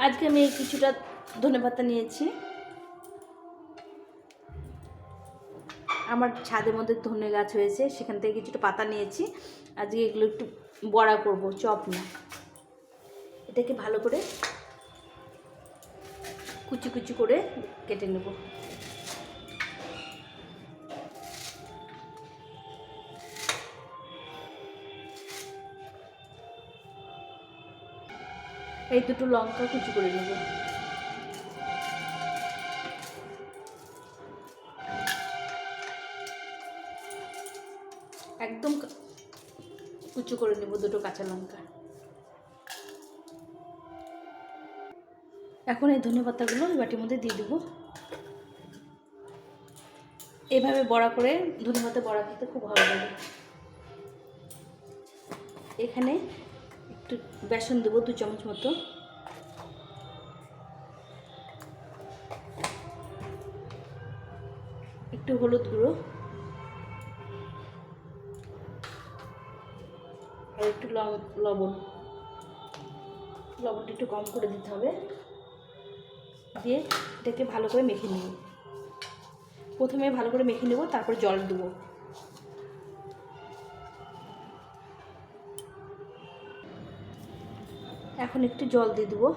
আজকে আমি কিছুটা ধনেপাতা নিয়েছি। আমার ছাদের মধ্যে ধনে গাছ হয়েছে, সেখান থেকে কিছুটা পাতা নিয়েছি। আজকে এগুলো একটু বড়া করব, চপ না। এটাকে ভালো করে কুচি কুচি করে কেটে নেব। এই দুটো লঙ্কা কুচি করে নেব। একদম কুচি করে নেব দুটো কাঁচা লঙ্কা। এখন এই ধনেপাতাগুলো বাটির মধ্যে দিয়ে দেবো। এভাবে বড়া করে ধনেপাতা বড়া খেতে খুব ভালো লাগে। এখানে একটু বেসন দেবো 2 চামচ মতো। একটু হলুদ গুঁড়ো আর একটু লবণটা একটু কম করে দিতে হবে। দিয়ে এটাকে ভালো করে মেখে নেব। প্রথমে ভালো করে মেখে নেব, তারপর জল দেবো। এখন একটু জল দিয়ে দেবো,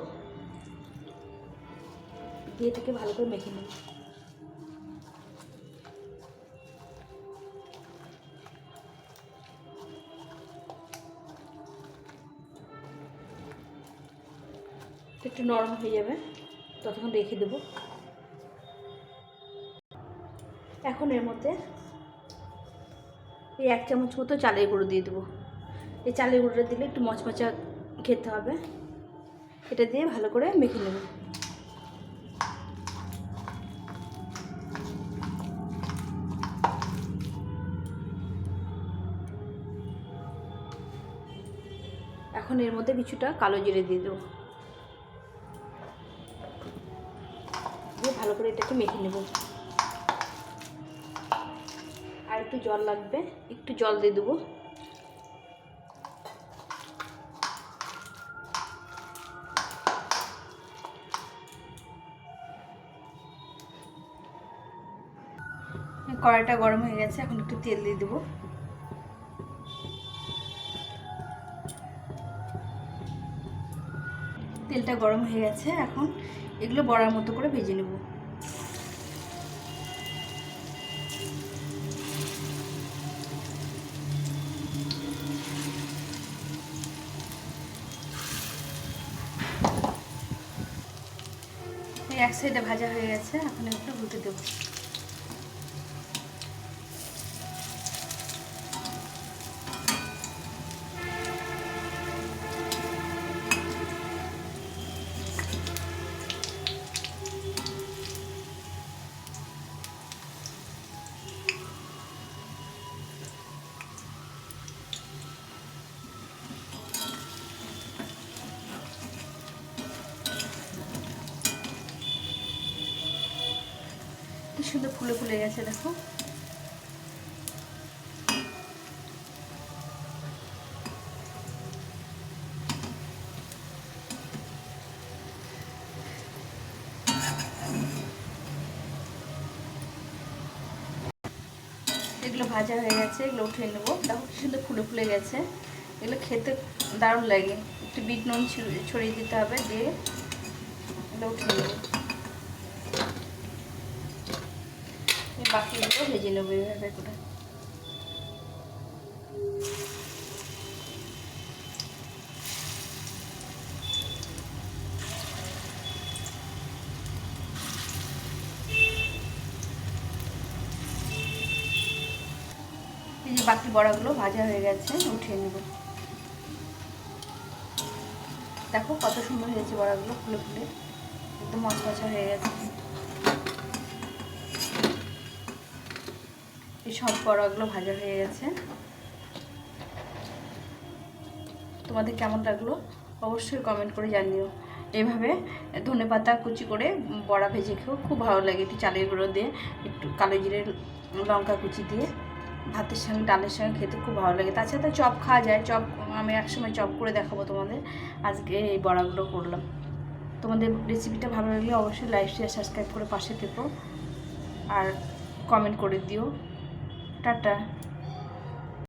দিয়ে এটাকে ভালো করে মেখে নেব। একটু নরম হয়ে যাবে, ততক্ষণ রেখে দেবো। এখন এর মধ্যে এই 1 চামচ মতো চালের গুঁড়ো দিয়ে দেবো। এই চালের গুঁড়োটা দিলে একটু মচমচা খেতে হবে। এটা দিয়ে ভালো করে মেখে নেব। এখন এর মধ্যে কিছুটা কালো জিরে দিয়ে দেবো, দিয়ে ভালো করে এটাকে মেখে নেব। আর একটু জল লাগবে, একটু জল দিয়ে দেবো। কড়াইটা গরম হয়ে গেছে, এখন একটু তেল দিয়ে দেবো। তেলটা গরম হয়ে গেছে, এখন এগুলো বড়ার মতো করে ভেজে নেব। এক সাইডে ভাজা হয়ে গেছে, এখন একটু উল্টে দেবো। কি সুন্দর ফুলে ফুলে গেছে, দেখো। এগুলো ভাজা হয়ে গেছে, এগুলো উঠিয়ে নেবো। দেখো কি সুন্দর ফুলে ফুলে গেছে। এগুলো খেতে দারুণ লাগে। একটু বিট নুন ছড়িয়ে দিতে হবে, দিয়ে এগুলো উঠিয়ে নেবো। বাকিগুলো ভেজে নেবো এইভাবে করে। এই যে বাকি বড়াগুলো ভাজা হয়ে গেছে, উঠিয়ে নেব। দেখো কত সুন্দর হয়েছে বড়াগুলো, ফুলে ফুলে একদম মচমচা হয়ে গেছে। এই সব বড়াগুলো ভাজা হয়ে গেছে। তোমাদের কেমন লাগলো অবশ্যই কমেন্ট করে জানিও। এইভাবে ধনেপাতা কুচি করে বড়া ভেজে খেয়েও খুব ভালো লাগে। একটু চালের গুঁড়ো দিয়ে, একটু কালো জিরে লঙ্কা কুচি দিয়ে ভাতের সঙ্গে ডালের সঙ্গে খেতে খুব ভালো লাগে। তাছাড়া চপ খাওয়া যায়। চপ আমি একসময় চপ করে দেখাবো তোমাদের। আজকে এই বড়াগুলো করলাম। তোমাদের রেসিপিটা ভালো লাগলে অবশ্যই লাইক শেয়ার সাবস্ক্রাইব করে পাশে থেকো আর কমেন্ট করে দিও। টাটা।